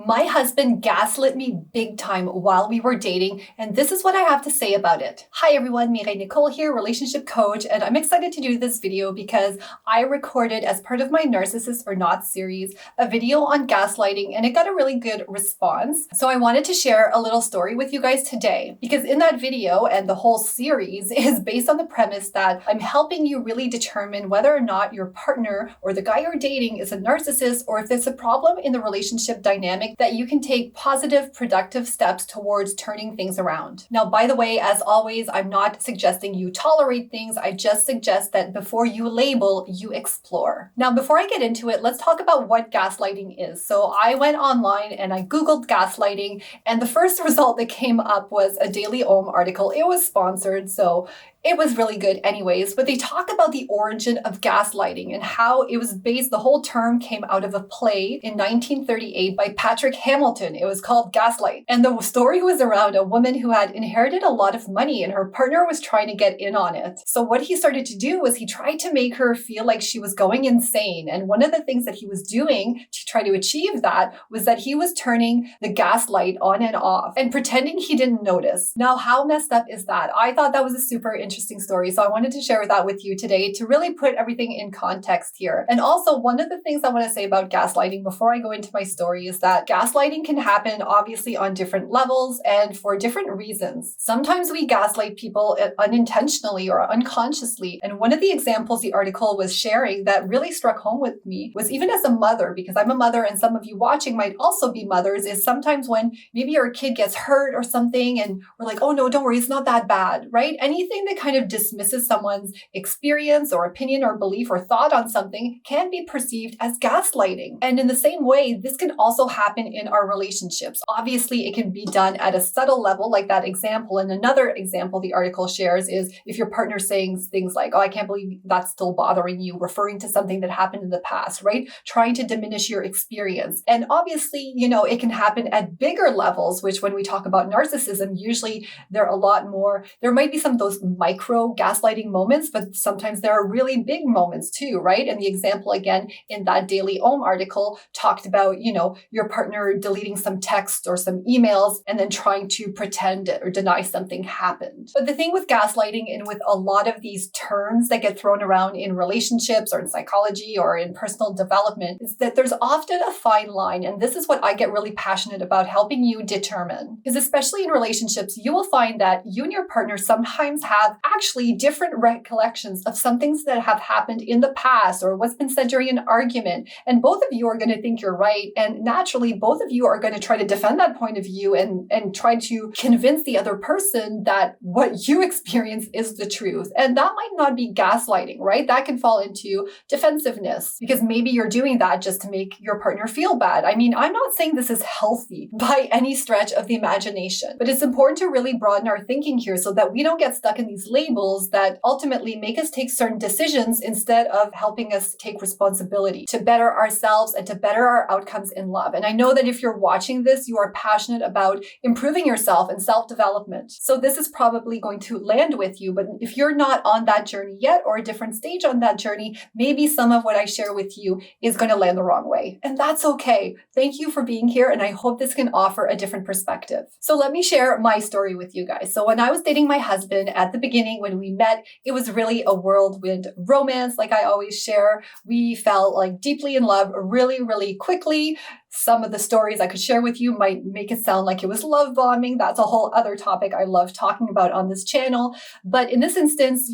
My husband gaslit me big time while we were dating, and this is what I have to say about it. Hi everyone, Mireille Nicole here, Relationship Coach, and I'm excited to do this video because I recorded as part of my Narcissist or Not series a video on gaslighting, and it got a really good response. So I wanted to share a little story with you guys today, because in that video and the whole series is based on the premise that I'm helping you really determine whether or not your partner or the guy you're dating is a narcissist, or if there's a problem in the relationship dynamic that you can take positive, productive steps towards turning things around. Now, by the way, as always, I'm not suggesting you tolerate things. I just suggest that before you label, you explore. Now, before I get into it, let's talk about what gaslighting is. So I went online and I Googled gaslighting, and the first result that came up was a Daily Ohm article. It was sponsored, so it was really good anyways, but they talk about the origin of gaslighting and how it was based, the whole term came out of a play in 1938 by Patrick Hamilton. It was called Gaslight. And the story was around a woman who had inherited a lot of money and her partner was trying to get in on it. So what he started to do was he tried to make her feel like she was going insane. And one of the things that he was doing to try to achieve that was that he was turning the gaslight on and off and pretending he didn't notice. Now, how messed up is that? I thought that was a super interesting story. So I wanted to share that with you today to really put everything in context here. And also, one of the things I want to say about gaslighting before I go into my story is that gaslighting can happen obviously on different levels and for different reasons. Sometimes we gaslight people unintentionally or unconsciously. And one of the examples the article was sharing that really struck home with me was even as a mother, because I'm a mother and some of you watching might also be mothers, is sometimes when maybe your kid gets hurt or something and we're like, oh no, don't worry, it's not that bad, right? Anything that kind of dismisses someone's experience or opinion or belief or thought on something can be perceived as gaslighting. And in the same way, this can also happen in our relationships. Obviously, it can be done at a subtle level, like that example. And another example the article shares is if your partner's saying things like, oh, I can't believe that's still bothering you, referring to something that happened in the past, right? Trying to diminish your experience. And obviously, it can happen at bigger levels, which when we talk about narcissism, usually they're a lot more, there might be some of those micro gaslighting moments, but sometimes there are really big moments too, right? And the example again in that Daily Ohm article talked about, your partner deleting some text or some emails and then trying to pretend or deny something happened. But the thing with gaslighting and with a lot of these terms that get thrown around in relationships or in psychology or in personal development is that there's often a fine line. And this is what I get really passionate about helping you determine. Because especially in relationships, you will find that you and your partner sometimes have actually different recollections of some things that have happened in the past or what's been said during an argument. And both of you are going to think you're right. And naturally, both of you are going to try to defend that point of view and try to convince the other person that what you experience is the truth. And that might not be gaslighting, right? That can fall into defensiveness because maybe you're doing that just to make your partner feel bad. I mean, I'm not saying this is healthy by any stretch of the imagination, but it's important to really broaden our thinking here so that we don't get stuck in these labels that ultimately make us take certain decisions instead of helping us take responsibility to better ourselves and to better our outcomes in love. And I know that if you're watching this, you are passionate about improving yourself and self-development. So this is probably going to land with you. But if you're not on that journey yet or a different stage on that journey, maybe some of what I share with you is going to land the wrong way. And that's okay. Thank you for being here. And I hope this can offer a different perspective. So let me share my story with you guys. So when I was dating my husband at the beginning, when we met, it was really a whirlwind romance. Like I always share, we fell like deeply in love really, really quickly. Some of the stories I could share with you might make it sound like it was love bombing. That's a whole other topic I love talking about on this channel. But in this instance,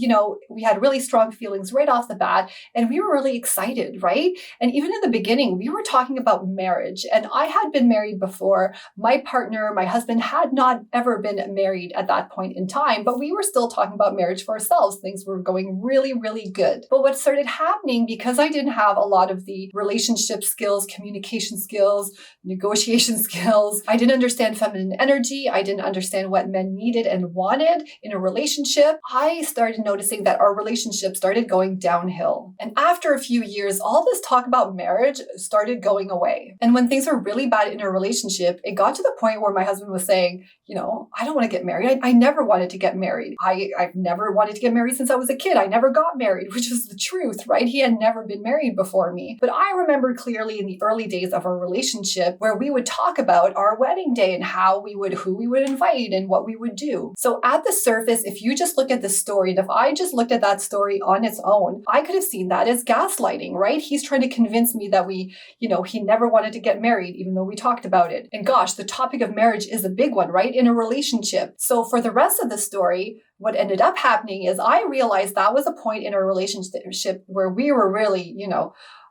we had really strong feelings right off the bat and we were really excited, right? And even in the beginning, we were talking about marriage and I had been married before. My partner, my husband had not ever been married at that point in time, but we were still talking about marriage for ourselves. Things were going really, really good. But what started happening, because I didn't have a lot of the relationship skills, communication skills, negotiation skills. I didn't understand feminine energy. I didn't understand what men needed and wanted in a relationship. I started noticing that our relationship started going downhill. And after a few years, all this talk about marriage started going away. And when things were really bad in a relationship, it got to the point where my husband was saying, I don't want to get married. I never wanted to get married. I've never wanted to get married since I was a kid. I never got married, which is the truth, right? He had never been married before me. But I remember clearly in the early days of our relationship, relationship where we would talk about our wedding day and who we would invite and what we would do. So at the surface, if you just look at the story, and if I just looked at that story on its own, I could have seen that as gaslighting, right? He's trying to convince me that he never wanted to get married, even though we talked about it. And gosh, the topic of marriage is a big one, right? In a relationship. So for the rest of the story, what ended up happening is I realized that was a point in our relationship where we were really,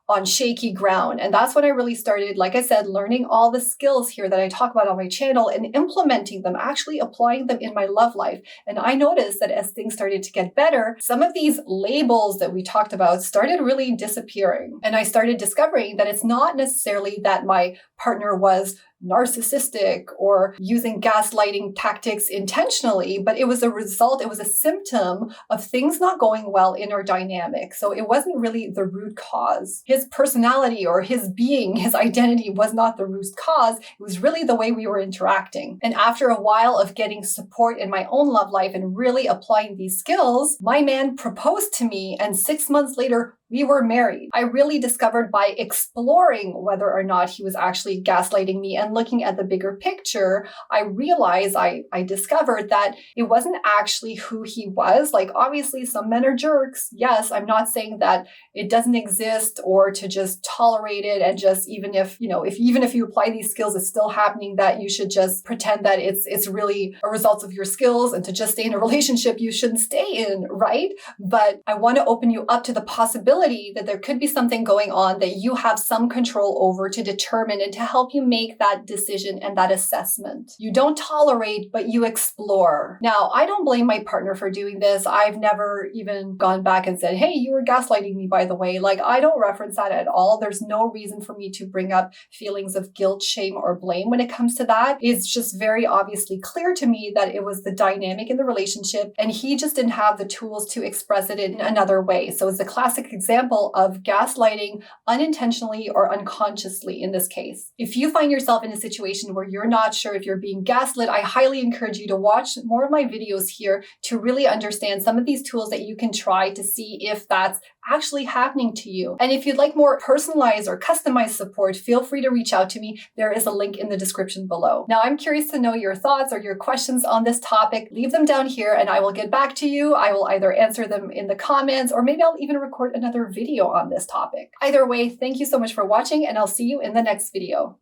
on shaky ground. And that's when I really started, like I said, learning all the skills here that I talk about on my channel and implementing them, actually applying them in my love life. And I noticed that as things started to get better, some of these labels that we talked about started really disappearing. And I started discovering that it's not necessarily that my partner was narcissistic or using gaslighting tactics intentionally, but it was a symptom of things not going well in our dynamic. So it wasn't really the root cause. His personality or his being, his identity was not the root cause. It was really the way we were interacting. And after a while of getting support in my own love life and really applying these skills, my man proposed to me, and 6 months later, we were married. I really discovered by exploring whether or not he was actually gaslighting me and looking at the bigger picture, I realized, I discovered that it wasn't actually who he was. Like, obviously, some men are jerks. Yes, I'm not saying that it doesn't exist or to just tolerate it and just even if you apply these skills, it's still happening, that you should just pretend that it's really a result of your skills and to just stay in a relationship you shouldn't stay in, right? But I want to open you up to the possibility that there could be something going on that you have some control over to determine and to help you make that decision and that assessment. You don't tolerate, but you explore. Now, I don't blame my partner for doing this. I've never even gone back and said, hey, you were gaslighting me, by the way. Like, I don't reference that at all. There's no reason for me to bring up feelings of guilt, shame, or blame when it comes to that. It's just very obviously clear to me that it was the dynamic in the relationship and he just didn't have the tools to express it in another way. So it's a classic example of gaslighting unintentionally or unconsciously in this case. If you find yourself in a situation where you're not sure if you're being gaslit, I highly encourage you to watch more of my videos here to really understand some of these tools that you can try to see if that's actually happening to you. And if you'd like more personalized or customized support, feel free to reach out to me. There is a link in the description below. Now, I'm curious to know your thoughts or your questions on this topic. Leave them down here and I will get back to you. I will either answer them in the comments or maybe I'll even record another video on this topic. Either way, thank you so much for watching and I'll see you in the next video.